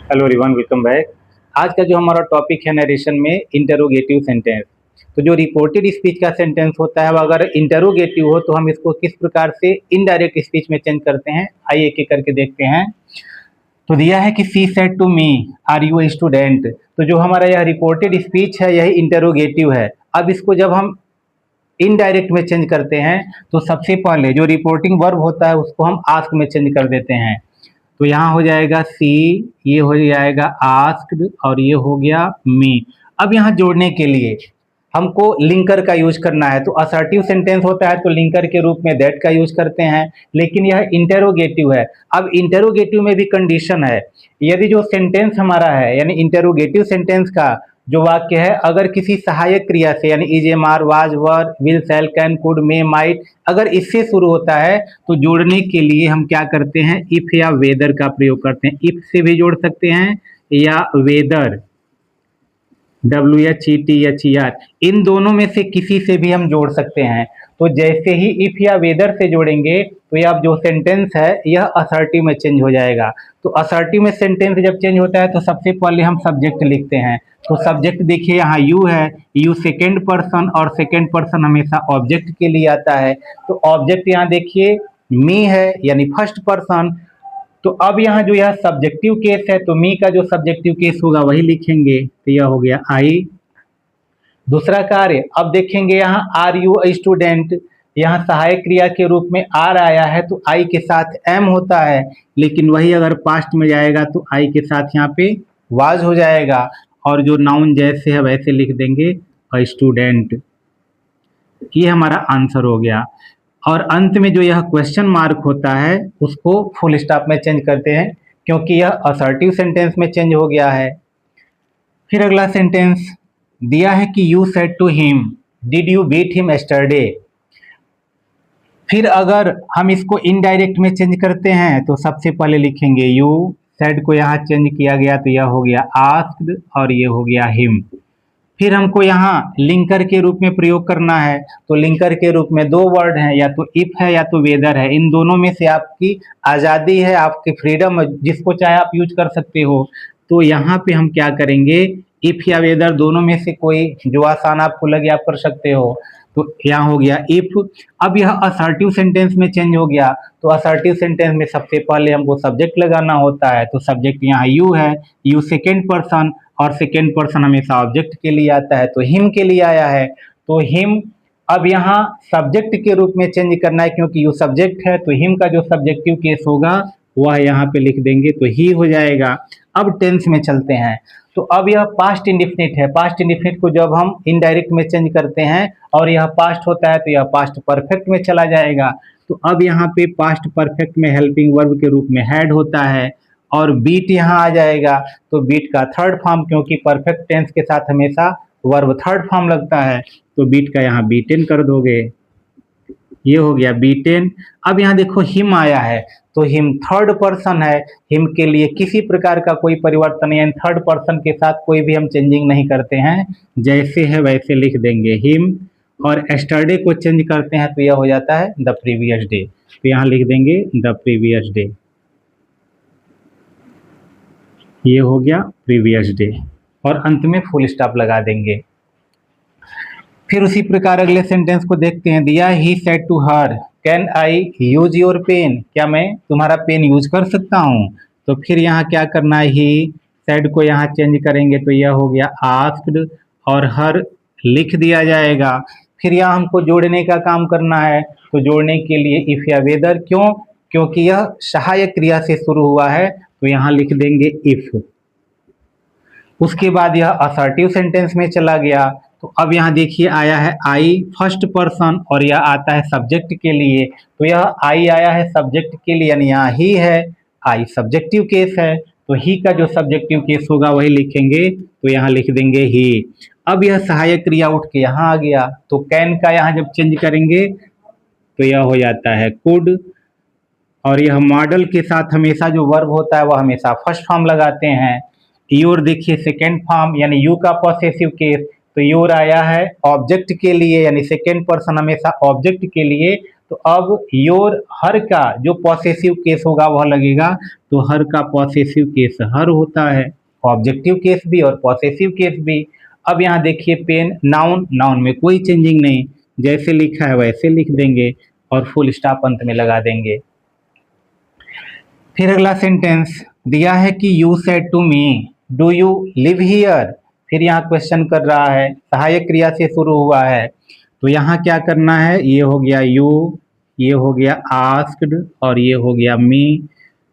Hello everyone, welcome back. आज का जो हमारा टॉपिक है नरेशन में इंटरोगेटिव सेंटेंस। तो जो रिपोर्टेड स्पीच का सेंटेंस होता है, वो अगर इंटरोगेटिव हो तो हम इसको किस प्रकार से इनडायरेक्ट स्पीच में चेंज करते हैं, आइए एक एक करके देखते हैं। तो दिया है कि she said to me are you a student. तो जो हमारा यह रिपोर्टेड स्पीच है यही इंटरोगेटिव है। अब इसको जब हम इनडायरेक्ट में चेंज करते हैं तो सबसे पहले जो रिपोर्टिंग वर्ब होता है उसको हम आस्क में चेंज कर देते हैं। तो यहाँ हो जाएगा सी, ये हो जाएगा आस्क्ड और ये हो गया मी। अब यहाँ जोड़ने के लिए हमको लिंकर का यूज करना है। तो असर्टिव सेंटेंस होता है तो लिंकर के रूप में दैट का यूज करते हैं, लेकिन यह इंटेरोगेटिव है। अब इंटेरोगेटिव में भी कंडीशन है। यदि जो सेंटेंस हमारा है यानी इंटेरोगेटिव सेंटेंस का जो वाक्य है अगर किसी सहायक क्रिया से यानी is, am, are, was, were, will, shall, can, could, may, might अगर इससे शुरू होता है तो जोड़ने के लिए हम क्या करते हैं, इफ या वेदर का प्रयोग करते हैं। इफ से भी जोड़ सकते हैं या वेदर, WHETHER, इन दोनों में से किसी से भी हम जोड़ सकते हैं। तो जैसे ही इफ या वेदर से जोड़ेंगे तो यह जो सेंटेंस है यह असर्टिव में चेंज हो जाएगा। तो असर्टिव में सेंटेंस जब चेंज होता है तो सबसे पहले हम सब्जेक्ट लिखते हैं। तो सब्जेक्ट देखिए यहाँ यू है, यू सेकेंड पर्सन और सेकेंड पर्सन हमेशा ऑब्जेक्ट के लिए आता है। तो ऑब्जेक्ट यहाँ देखिए मी है यानी फर्स्ट पर्सन। तो अब यहाँ जो यह सब्जेक्टिव केस है तो मी का जो सब्जेक्टिव केस होगा वही लिखेंगे। तो यह हो गया आई। दूसरा कार्य अब देखेंगे यहाँ आर यू अ स्टूडेंट, यहाँ सहायक क्रिया के रूप में आर आया है तो आई के साथ एम होता है, लेकिन वही अगर पास्ट में जाएगा तो आई के साथ यहाँ पे वाज हो जाएगा और जो नाउन जैसे है वैसे लिख देंगे अ स्टूडेंट। ये हमारा आंसर हो गया। और अंत में जो यह क्वेश्चन मार्क होता है उसको फुल स्टॉप में चेंज करते हैं क्योंकि यह असर्टिव सेंटेंस में चेंज हो गया है। फिर अगला सेंटेंस दिया है कि you said to him did you beat him yesterday. फिर अगर हम इसको इनडायरेक्ट में चेंज करते हैं तो सबसे पहले लिखेंगे यू, सेड को यहाँ चेंज किया गया तो यह हो गया आस्क्ड और ये हो गया हिम। फिर हमको यहाँ लिंकर के रूप में प्रयोग करना है। तो लिंकर के रूप में दो वर्ड हैं, या तो इफ है या तो वेदर है। इन दोनों में से आपकी आज़ादी है, आपकी फ्रीडम, जिसको चाहे आप यूज कर सकते हो। तो यहाँ पे हम क्या करेंगे, इफ या वेदर दोनों में से कोई जो आसान आपको लगे आप कर सकते हो। तो यहाँ हो गया इफ। अब यह असर्टिव सेंटेंस में चेंज हो गया। तो असर्टिव सेंटेंस में सबसे पहले हमको सब्जेक्ट लगाना होता है। तो सब्जेक्ट यहाँ यू है, यू सेकेंड पर्सन और सेकेंड पर्सन हमेशा ऑब्जेक्ट के लिए आता है तो हिम के लिए आया है। तो हिम अब यहाँ सब्जेक्ट के रूप में चेंज करना है क्योंकि यू सब्जेक्ट है। तो हिम का जो सब्जेक्टिव केस होगा वह यहाँ पे लिख देंगे तो ही हो जाएगा। अब टेंस में चलते हैं। तो अब यह पास्ट इंडिफिनिट है। पास्ट इंडिफिनिट को जब हम इनडायरेक्ट में चेंज करते हैं और यह पास्ट होता है तो यह पास्ट परफेक्ट में चला जाएगा। तो अब यहाँ पे पास्ट परफेक्ट में हेल्पिंग वर्ब के रूप में हैड होता है और बीट यहाँ आ जाएगा। तो बीट का थर्ड फॉर्म, क्योंकि परफेक्ट टेंस के साथ हमेशा वर्ब थर्ड फॉर्म लगता है, तो बीट का यहाँ बीटेन कर दोगे। ये हो गया बीटेन। अब यहाँ देखो हिम आया है तो हिम थर्ड पर्सन है। हिम के लिए किसी प्रकार का कोई परिवर्तन नहीं है। थर्ड पर्सन के साथ कोई भी हम चेंजिंग नहीं करते हैं, जैसे है वैसे लिख देंगे हिम। और एस्टरडे को चेंज करते हैं तो यह हो जाता है द प्रीवियस डे। तो यहाँ लिख देंगे द प्रीवियस डे। ये हो गया प्रीवियस डे और अंत में फुल स्टॉप लगा देंगे। फिर उसी प्रकार अगले सेंटेंस को देखते हैं। दिया he said to her can I use your pen, क्या मैं तुम्हारा पेन यूज कर सकता हूँ। तो फिर यहाँ क्या करना है, ही सेड को यहाँ चेंज करेंगे तो यह हो गया आस्क्ड और हर लिख दिया जाएगा। फिर यहाँ हमको जोड़ने का काम करना है। तो जोड़ने के लिए इफ या वेदर, क्यों, क्योंकि यह सहायक क्रिया से शुरू हुआ है तो यहाँ लिख देंगे इफ। उसके बाद यह असर्टिव सेंटेंस में चला गया। तो अब यहाँ देखिए आया है आई फर्स्ट पर्सन और यह आता है सब्जेक्ट के लिए। तो यह आई आया है सब्जेक्ट के लिए यानी यहाँ ही है, आई सब्जेक्टिव केस है तो ही का जो सब्जेक्टिव केस होगा वही लिखेंगे तो यहाँ लिख देंगे ही। अब यह सहायक क्रिया उठ के यहाँ आ गया तो कैन का यहाँ जब चेंज करेंगे तो यह हो जाता है कुड। और यह मॉडल के साथ हमेशा जो वर्ब होता है वह हमेशा फर्स्ट फॉर्म लगाते हैं। योर देखिए सेकेंड फॉर्म यानी यू का पॉसेसिव केस। तो योर आया है ऑब्जेक्ट के लिए यानी सेकेंड पर्सन हमेशा ऑब्जेक्ट के लिए तो अब योर हर का जो पॉसेसिव केस होगा वह लगेगा, तो हर का पॉसेसिव केस हर होता है, ऑब्जेक्टिव केस भी और पॉसेसिव केस भी। अब यहाँ देखिए पेन नाउन, नाउन में कोई चेंजिंग नहीं, जैसे लिखा है वैसे लिख देंगे और फुल स्टॉप अंत में लगा देंगे। फिर अगला सेंटेंस दिया है कि you said to me do you live here. फिर यहाँ क्वेश्चन कर रहा है, सहायक क्रिया से शुरू हुआ है, तो यहाँ क्या करना है, ये हो गया यू, ये हो गया आस्क्ड और ये हो गया मी,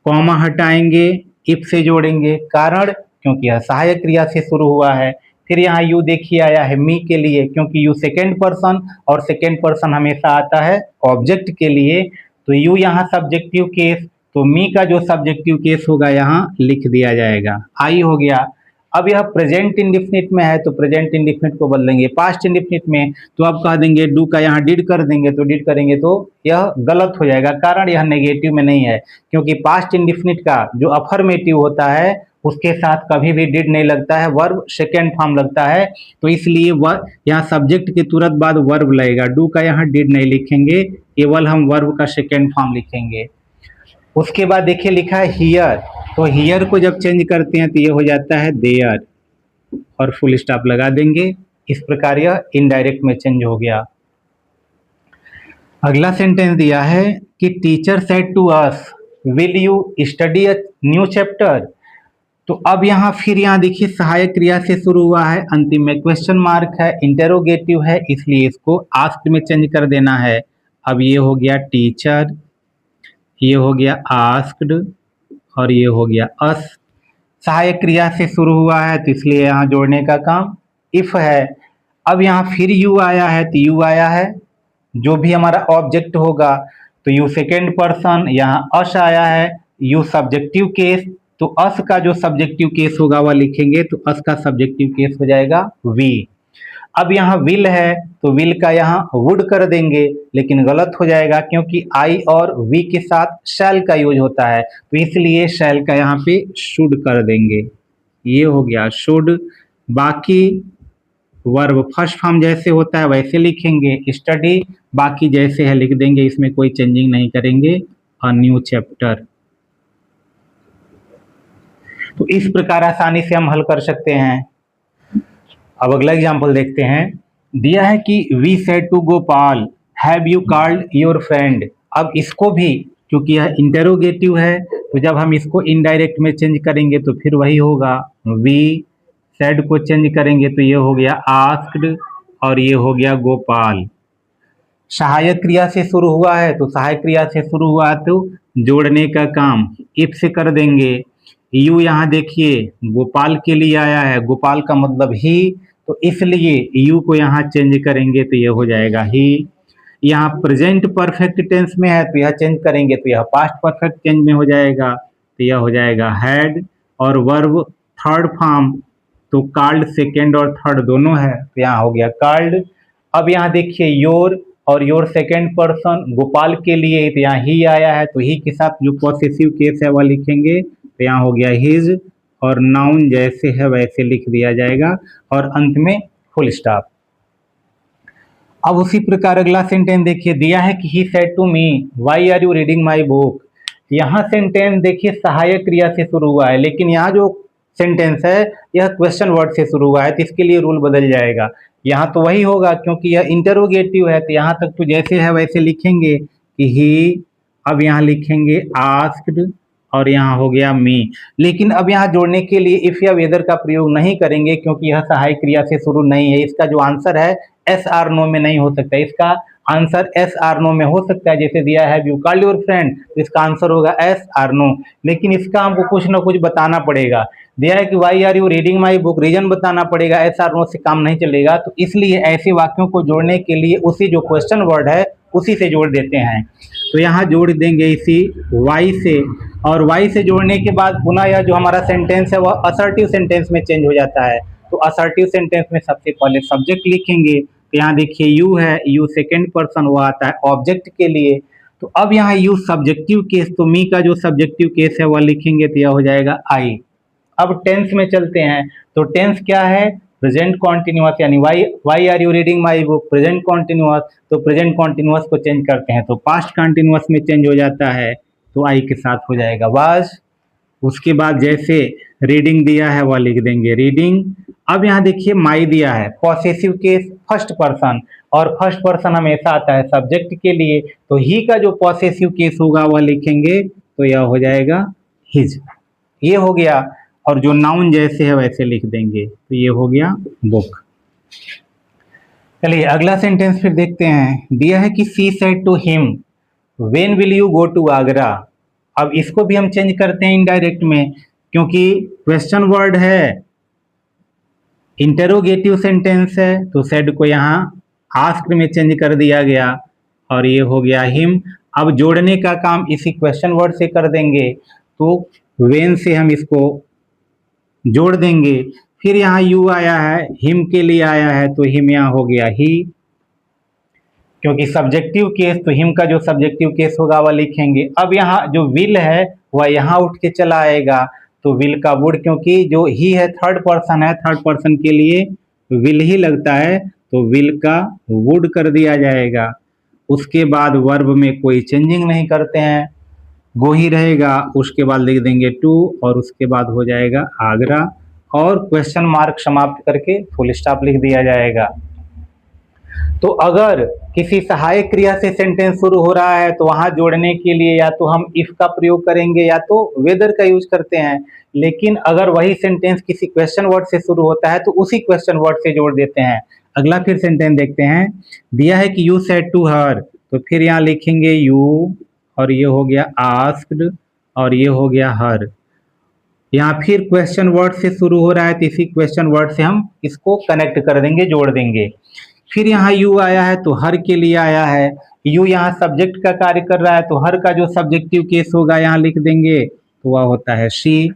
कॉमा हटाएंगे, इफ से जोड़ेंगे, कारण क्योंकि यह सहायक क्रिया से शुरू हुआ है। फिर यहाँ यू देखिए आया है मी के लिए, क्योंकि यू सेकेंड पर्सन और सेकेंड पर्सन हमेशा आता है ऑब्जेक्ट के लिए, तो यू यहाँ सब्जेक्टिव केस, तो मी का जो सब्जेक्टिव केस होगा यहाँ लिख दिया जाएगा, आई हो गया। अब यह प्रेजेंट इंडिफिनिट में है, तो प्रेजेंट इंडिफिनिट को बदलेंगे पास्ट इंडिफिनिट में, तो अब कह देंगे डू का यहाँ डिड कर देंगे, तो डिड करेंगे तो यह गलत हो जाएगा, कारण यह नेगेटिव में नहीं है, क्योंकि पास्ट इंडिफिनिट का जो अफर्मेटिव होता है उसके साथ कभी भी डिड नहीं लगता है, वर्ब सेकेंड फॉर्म लगता है, तो इसलिए वर्ब यहाँ सब्जेक्ट के तुरंत बाद वर्ब लगेगा, डू का यहाँ डिड नहीं लिखेंगे, केवल हम वर्ब का सेकेंड फॉर्म लिखेंगे। उसके बाद देखिए लिखा है हियर, तो हियर को जब चेंज करते हैं तो ये हो जाता है देयर और फुल स्टॉप लगा देंगे, इस प्रकार यह इनडायरेक्ट में चेंज हो गया। अगला सेंटेंस दिया है कि teacher said to us will you study a new chapter. तो अब यहाँ फिर यहाँ देखिए सहायक क्रिया से शुरू हुआ है, अंतिम में क्वेश्चन मार्क है, इंटेरोगेटिव है, इसलिए इसको आस्क्ड में चेंज कर देना है। अब ये हो गया टीचर, ये हो गया आस्क्ड और ये हो गया अस, सहायक क्रिया से शुरू हुआ है तो इसलिए यहाँ जोड़ने का काम इफ है। अब यहाँ फिर यू आया है, तो यू आया है जो भी हमारा ऑब्जेक्ट होगा, तो यू सेकेंड पर्सन, यहाँ अस आया है यू सब्जेक्टिव केस, तो अस का जो सब्जेक्टिव केस होगा वह लिखेंगे, तो अस का सब्जेक्टिव केस हो जाएगा वी। अब यहाँ विल है तो विल का यहाँ वुड कर देंगे, लेकिन गलत हो जाएगा क्योंकि आई और वी के साथ शैल का यूज होता है, तो इसलिए शैल का यहाँ पे शुड कर देंगे, ये हो गया शुड। बाकी वर्ब फर्स्ट फॉर्म जैसे होता है वैसे लिखेंगे, स्टडी बाकी जैसे है लिख देंगे, इसमें कोई चेंजिंग नहीं करेंगे, अ न्यू चैप्टर। तो इस प्रकार आसानी से हम हल कर सकते हैं। अब अगला एग्जाम्पल देखते हैं, दिया है कि we said to Gopal have you called your friend. अब इसको भी क्योंकि यह इंटेरोगेटिव है, तो जब हम इसको इनडायरेक्ट में चेंज करेंगे तो फिर वही होगा, वी सेड को चेंज करेंगे तो ये हो गया आस्क्ड और ये हो गया गोपाल। सहायक क्रिया से शुरू हुआ है, तो सहायक क्रिया से शुरू हुआ तो जोड़ने का काम इफ से कर देंगे। यू यहाँ देखिए गोपाल के लिए आया है, गोपाल का मतलब ही, तो इसलिए यू को यहाँ चेंज करेंगे तो ये हो जाएगा ही। यहाँ प्रेजेंट परफेक्ट टेंस में है तो यह चेंज करेंगे तो यह पास्ट परफेक्ट टेंस में हो जाएगा, तो यह हो जाएगा हैड। और वर्ब थर्ड फॉर्म, तो कॉल्ड सेकेंड और थर्ड दोनों है, तो यहाँ हो गया कॉल्ड। अब यहाँ देखिए योर और योर सेकेंड पर्सन गोपाल के लिए, तो यहाँ ही आया है, तो ही के साथ जो पॉसेसिव केस है वह लिखेंगे, तो यहाँ हो गया हिज और नाउन जैसे है वैसे लिख दिया जाएगा और अंत में फुल स्टॉप। अब उसी प्रकार अगला सेंटेंस देखिए, दिया है कि he said to me why are you reading my book. यहाँ सेंटेंस देखिए सहायक क्रिया से शुरू हुआ है, लेकिन यहाँ जो सेंटेंस है यह क्वेश्चन वर्ड से शुरू हुआ है, तो इसके लिए रूल बदल जाएगा। यहाँ तो वही होगा क्योंकि यह इंटरोगेटिव है, तो यहाँ तक तो जैसे है वैसे लिखेंगे कि ही, अब यहाँ लिखेंगे आस्क्ड और यहाँ हो गया मी। लेकिन अब यहाँ जोड़ने के लिए इफ या वेदर का प्रयोग नहीं करेंगे क्योंकि यह सहायक क्रिया से शुरू नहीं है। इसका जो आंसर है एस आर नो में नहीं हो सकता, इसका आंसर एस आर नो में हो सकता है। जैसे दिया है यू कॉल्ड योर फ्रेंड, तो इसका आंसर होगा एस आर नो, लेकिन इसका हमको कुछ ना कुछ बताना पड़ेगा। दिया है कि why are you reading my book, reason बताना पड़ेगा, एस आर नो से काम नहीं चलेगा। तो इसलिए ऐसे वाक्यों को जोड़ने के लिए उसी जो क्वेश्चन वर्ड है उसी से जोड़ देते हैं। तो यहाँ जोड़ देंगे इसी वाई से, और वाई से जोड़ने के बाद पुनः यह जो हमारा सेंटेंस है वह असर्टिव सेंटेंस में चेंज हो जाता है। तो असर्टिव सेंटेंस में सबसे पहले सब्जेक्ट लिखेंगे, तो यहाँ देखिए यू है, यू सेकेंड पर्सन वो आता है ऑब्जेक्ट के लिए। तो अब यहाँ यू सब्जेक्टिव केस, तो मी का जो सब्जेक्टिव केस है वह लिखेंगे तो यह हो जाएगा आई। अब टेंस में चलते हैं, तो टेंस क्या है, प्रेजेंट कॉन्टिन्यूअस यानी why are you reading my book, present continuous, तो प्रेजेंट कॉन्टिन्यूअस को चेंज करते हैं तो पास्ट कॉन्टिन्यूअस में चेंज हो जाता है तो आई के साथ हो जाएगा वाज। उसके बाद जैसे रीडिंग दिया है वह लिख देंगे रीडिंग। अब यहाँ देखिए माई दिया है, पॉसेसिव केस फर्स्ट पर्सन, और फर्स्ट पर्सन हमेशा आता है सब्जेक्ट के लिए, तो ही का जो पॉसेसिव केस होगा वह लिखेंगे तो यह हो जाएगा हिज, ये हो गया। और जो नाउन जैसे है वैसे लिख देंगे तो ये हो गया बुक। चलिए अगला सेंटेंस फिर देखते हैं। दिया है कि she said to him when will you go to Agra. अब इसको भी हम चेंज करते हैं इनडायरेक्ट में, क्योंकि क्वेश्चन वर्ड है, इंटरोगेटिव सेंटेंस है, तो सेड को यहाँ आस्क्ड में चेंज कर दिया गया और ये हो गया हिम। अब जोड़ने का काम इसी क्वेश्चन वर्ड से कर देंगे, तो व्हेन से हम इसको जोड़ देंगे। फिर यहाँ यू आया है, हिम के लिए आया है तो हिम यहाँ हो गया ही, क्योंकि सब्जेक्टिव केस तो हिम का जो सब्जेक्टिव केस होगा वह लिखेंगे। अब यहाँ जो विल है वह यहाँ उठ के चला आएगा तो विल का वुड, क्योंकि जो ही है थर्ड पर्सन है, थर्ड पर्सन के लिए विल ही लगता है तो विल का वुड कर दिया जाएगा। उसके बाद वर्ब में कोई चेंजिंग नहीं करते हैं, गो ही रहेगा। उसके बाद लिख देंगे टू और उसके बाद हो जाएगा आगरा और क्वेश्चन मार्क समाप्त करके फुल स्टॉप लिख दिया जाएगा। तो अगर किसी सहायक क्रिया से सेंटेंस शुरू हो रहा है तो वहां जोड़ने के लिए या तो हम इफ का प्रयोग करेंगे या तो वेदर का यूज करते हैं, लेकिन अगर वही सेंटेंस किसी क्वेश्चन वर्ड से शुरू होता है तो उसी क्वेश्चन वर्ड से जोड़ देते हैं। अगला फिर सेंटेंस देखते हैं। दिया है कि यू सेड टू हर, तो फिर यहाँ लिखेंगे यू और ये हो गया आस्क्ड और ये हो गया हर। यहाँ फिर क्वेश्चन वर्ड से शुरू हो रहा है तो इसी क्वेश्चन वर्ड से हम इसको कनेक्ट कर देंगे, जोड़ देंगे। फिर यहाँ यू आया है तो हर के लिए आया है, यू यहाँ सब्जेक्ट का कार्य कर रहा है तो हर का जो सब्जेक्टिव केस होगा यहाँ लिख देंगे तो वह होता है शी।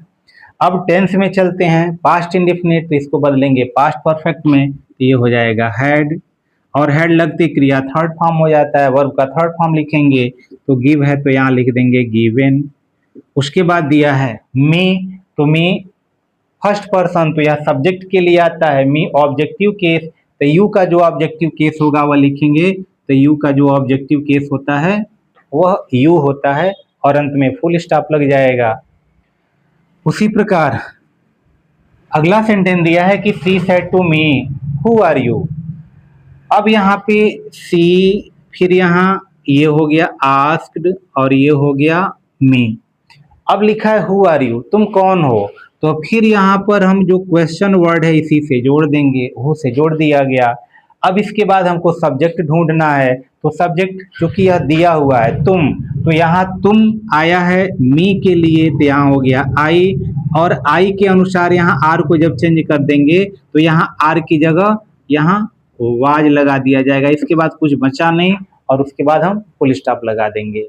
अब टेंस में चलते हैं, पास्ट इंडेफिनिट, तो इसको बदलेंगे पास्ट परफेक्ट में, तो ये हो जाएगा हैड, और हैड लगती क्रिया थर्ड फॉर्म हो जाता है, वर्ब का थर्ड फॉर्म लिखेंगे तो गिव है तो यहाँ लिख देंगे गिवन। उसके बाद दिया है मी, तो मी फर्स्ट पर्सन तो यह सब्जेक्ट के लिए आता है, मी ऑब्जेक्टिव केस, तो यू का जो ऑब्जेक्टिव केस होगा वह लिखेंगे, तो यू का जो ऑब्जेक्टिव केस होता है वह यू होता है और अंत में फुल स्टॉप लग जाएगा। उसी प्रकार अगला सेंटेंस दिया है कि she said to me who are you. अब यहाँ पे सी, फिर यहाँ ये हो गया आस्क्ड और ये हो गया मी। अब लिखा है हु आर यू, तुम कौन हो, तो फिर यहाँ पर हम जो क्वेश्चन वर्ड है इसी से जोड़ देंगे, हु से जोड़ दिया गया। अब इसके बाद हमको सब्जेक्ट ढूंढना है, तो सब्जेक्ट चूंकि यह दिया हुआ है तुम, तो यहाँ तुम आया है मी के लिए तो यहाँ हो गया आई, और आई के अनुसार यहाँ आर को जब चेंज कर देंगे तो यहाँ आर की जगह यहाँ वाज लगा दिया जाएगा। इसके बाद कुछ बचा नहीं और उसके बाद हम फुल स्टॉप लगा देंगे।